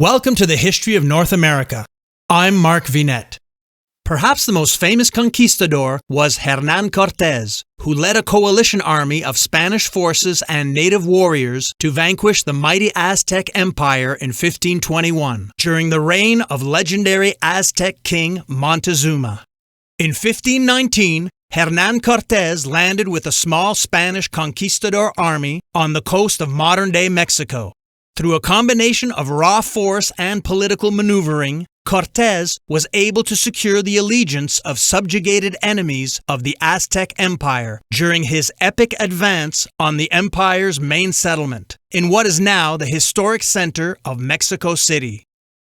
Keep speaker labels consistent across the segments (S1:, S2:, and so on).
S1: Welcome to the History of North America. I'm Mark Vinette. Perhaps the most famous conquistador was Hernan Cortez, who led a coalition army of Spanish forces and native warriors to vanquish the mighty Aztec Empire in 1521, during the reign of legendary Aztec king Montezuma. In 1519, Hernan Cortez landed with a small Spanish conquistador army on the coast of modern-day Mexico. Through a combination of raw force and political maneuvering, Cortez was able to secure the allegiance of subjugated enemies of the Aztec Empire during his epic advance on the empire's main settlement, in what is now the historic center of Mexico City.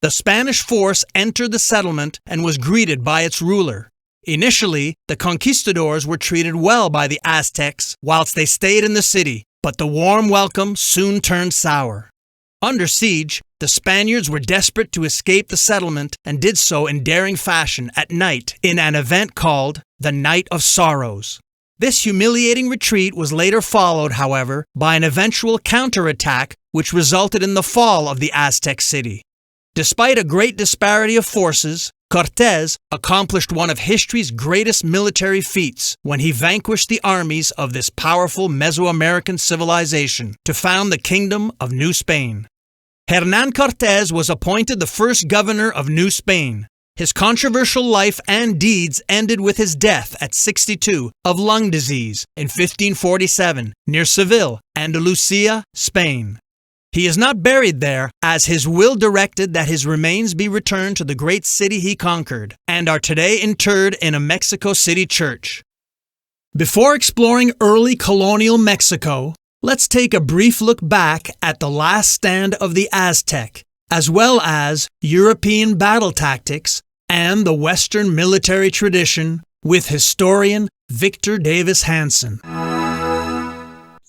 S1: The Spanish force entered the settlement and was greeted by its ruler. Initially, the conquistadors were treated well by the Aztecs whilst they stayed in the city, but the warm welcome soon turned sour. Under siege, the Spaniards were desperate to escape the settlement and did so in daring fashion at night in an event called the Night of Sorrows. This humiliating retreat was later followed, however, by an eventual counterattack which resulted in the fall of the Aztec city. Despite a great disparity of forces, Cortez accomplished one of history's greatest military feats when he vanquished the armies of this powerful Mesoamerican civilization to found the Kingdom of New Spain. Hernan Cortez was appointed the first governor of New Spain. His controversial life and deeds ended with his death at 62 of lung disease in 1547 near Seville, Andalusia, Spain. He is not buried there, as his will directed that his remains be returned to the great city he conquered, and are today interred in a Mexico City church. Before exploring early colonial Mexico, let's take a brief look back at the last stand of the Aztec, as well as European battle tactics and the Western military tradition with historian Victor Davis Hanson.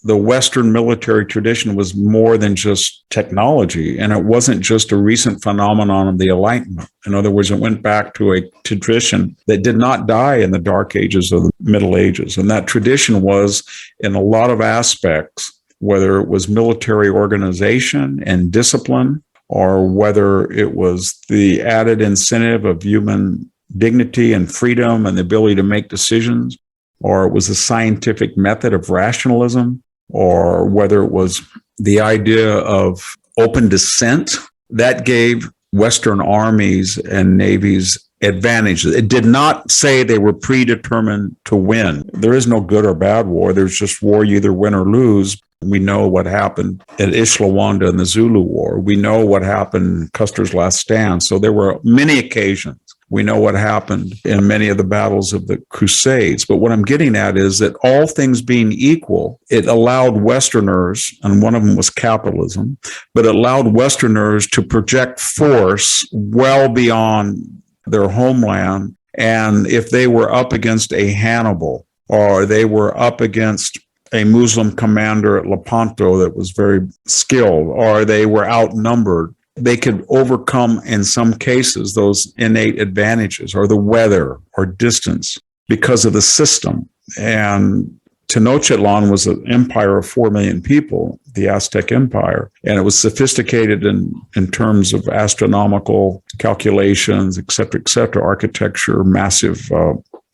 S2: The Western military tradition was more than just technology, and it wasn't just a recent phenomenon of the Enlightenment. In other words, it went back to a tradition that did not die in the Dark Ages or the Middle Ages. And that tradition was, in a lot of aspects, whether it was military organization and discipline, or whether it was the added incentive of human dignity and freedom and the ability to make decisions, or it was a scientific method of rationalism, or whether it was the idea of open dissent, that gave Western armies and navies advantages. It did not say they were predetermined to win. There is no good or bad war. There's just war, you either win or lose. We know what happened at Ishlawanda in the Zulu War. We know what happened in Custer's Last Stand. So there were many occasions. We know what happened in many of the battles of the Crusades. But what I'm getting at is that all things being equal, it allowed Westerners, and one of them was capitalism, but it allowed Westerners to project force well beyond their homeland. And if they were up against a Hannibal, or they were up against a Muslim commander at Lepanto that was very skilled, or they were outnumbered, they could overcome, in some cases, those innate advantages, or the weather, or distance, because of the system. And Tenochtitlan was an empire of 4 million people, the Aztec Empire, and it was sophisticated in terms of astronomical calculations, et cetera, architecture, massive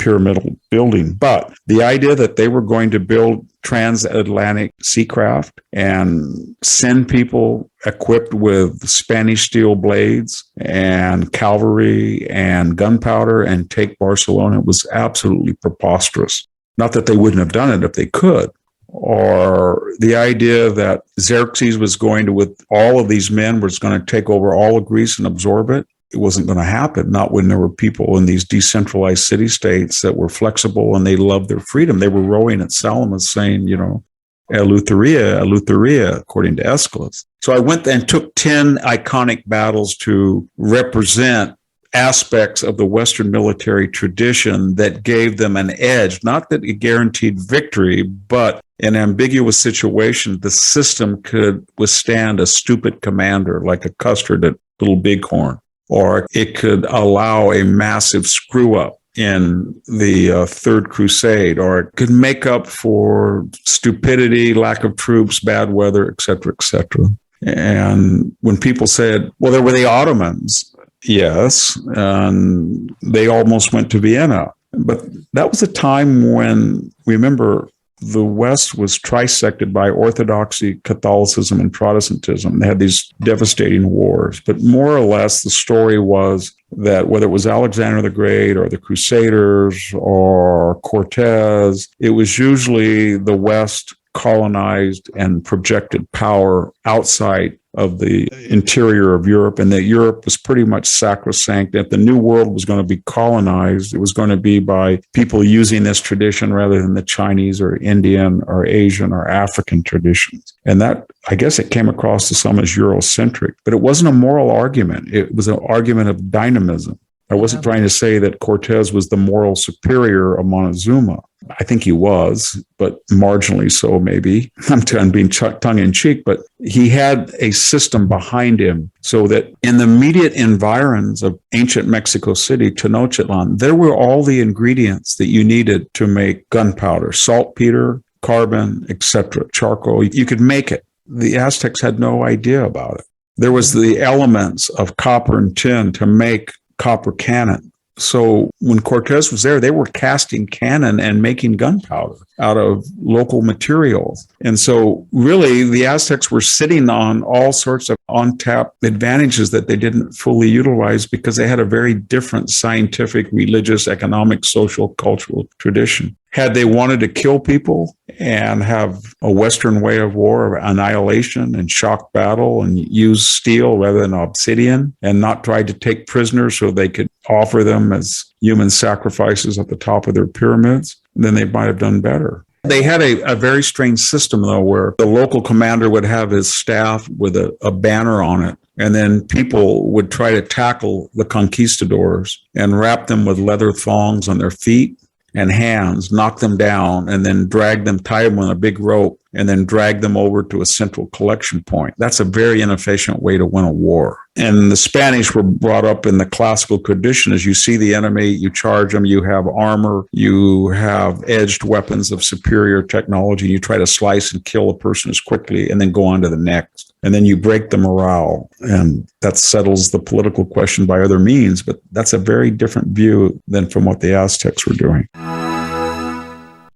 S2: pyramidal building. But the idea that they were going to build transatlantic seacraft and send people equipped with Spanish steel blades and cavalry and gunpowder and take Barcelona was absolutely preposterous. Not that they wouldn't have done it if they could. Or the idea that Xerxes was going to, with all of these men, was going to take over all of Greece and absorb it. It wasn't going to happen, not when there were people in these decentralized city-states that were flexible and they loved their freedom. They were rowing at Salamis saying, Eleutheria, according to Aeschylus. So I went and took 10 iconic battles to represent aspects of the Western military tradition that gave them an edge. Not that it guaranteed victory, but in ambiguous situations, the system could withstand a stupid commander like a Custard at Little Bighorn, or it could allow a massive screw-up in the Third Crusade, or it could make up for stupidity, lack of troops, bad weather, et cetera, et cetera. And when people said, well, there were the Ottomans, yes, and they almost went to Vienna. But that was a time when, remember, the West was trisected by Orthodoxy, Catholicism, and Protestantism. They had these devastating wars. But more or less, the story was that whether it was Alexander the Great or the Crusaders or Cortez, it was usually the West colonized and projected power outside of the interior of Europe, and that Europe was pretty much sacrosanct. If the New World was going to be colonized, it was going to be by people using this tradition rather than the Chinese or Indian or Asian or African traditions. And that, I guess it came across to some as Eurocentric, but it wasn't a moral argument. It was an argument of dynamism. I wasn't trying to say that Cortez was the moral superior of Montezuma. I think he was, but marginally so, maybe. I'm being tongue-in-cheek, but he had a system behind him so that in the immediate environs of ancient Mexico City, Tenochtitlan, there were all the ingredients that you needed to make gunpowder, saltpeter, carbon, etc., charcoal. You could make it. The Aztecs had no idea about it. There was the elements of copper and tin to make copper cannon. So when Cortez was there, they were casting cannon and making gunpowder out of local materials. And so really the Aztecs were sitting on all sorts of untapped advantages that they didn't fully utilize because they had a very different scientific, religious, economic, social, cultural tradition. Had they wanted to kill people and have a Western way of war, of annihilation and shock battle, and use steel rather than obsidian, and not try to take prisoners so they could offer them as human sacrifices at the top of their pyramids, then they might have done better. They had a very strange system, though, where the local commander would have his staff with a banner on it, and then people would try to tackle the conquistadors and wrap them with leather thongs on their feet and hands, knock them down, and then drag them, tie them on a big rope, and then drag them over to a central collection point. That's a very inefficient way to win a war. And the Spanish were brought up in the classical tradition. As you see the enemy, you charge them, you have armor, you have edged weapons of superior technology, you try to slice and kill a person as quickly, and then go on to the next. And then you break the morale, and that settles the political question by other means. But that's a very different view than from what the Aztecs were doing.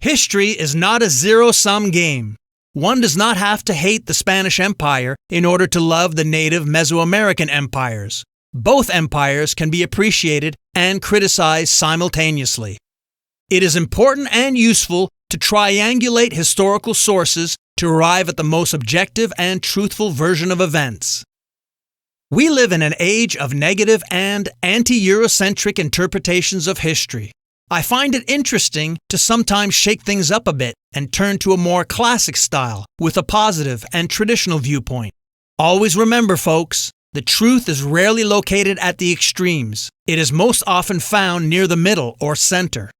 S1: History is not a zero-sum game. One does not have to hate the Spanish Empire in order to love the native Mesoamerican empires. Both empires can be appreciated and criticized simultaneously. It is important and useful to triangulate historical sources to arrive at the most objective and truthful version of events. We live in an age of negative and anti-Eurocentric interpretations of history. I find it interesting to sometimes shake things up a bit and turn to a more classic style with a positive and traditional viewpoint. Always remember, folks, the truth is rarely located at the extremes. It is most often found near the middle or center.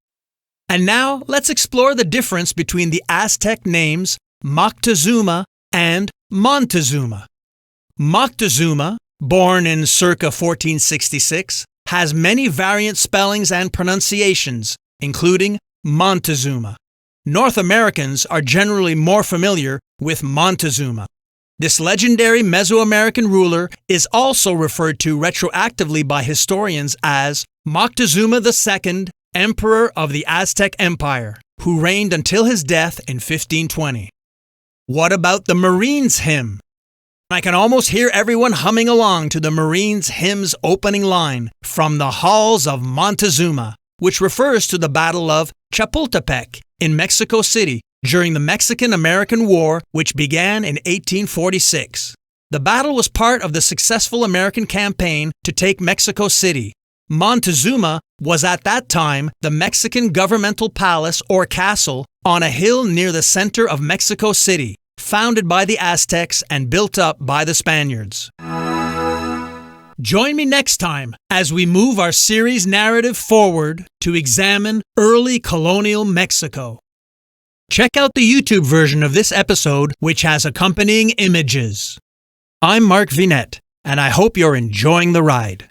S1: And now, let's explore the difference between the Aztec names Moctezuma and Montezuma. Moctezuma, born in circa 1466, has many variant spellings and pronunciations, including Montezuma. North Americans are generally more familiar with Montezuma. This legendary Mesoamerican ruler is also referred to retroactively by historians as Moctezuma II, Emperor of the Aztec Empire, who reigned until his death in 1520. What about the Marines' hymn? I can almost hear everyone humming along to the Marines' hymn's opening line, "From the halls of Montezuma," which refers to the Battle of Chapultepec in Mexico City during the Mexican-American War, which began in 1846. The battle was part of the successful American campaign to take Mexico City. Montezuma was at that time the Mexican governmental palace or castle on a hill near the center of Mexico City, founded by the Aztecs and built up by the Spaniards. Join me next time as we move our series narrative forward to examine early colonial Mexico. Check out the YouTube version of this episode, which has accompanying images. I'm Mark Vinette, and I hope you're enjoying the ride.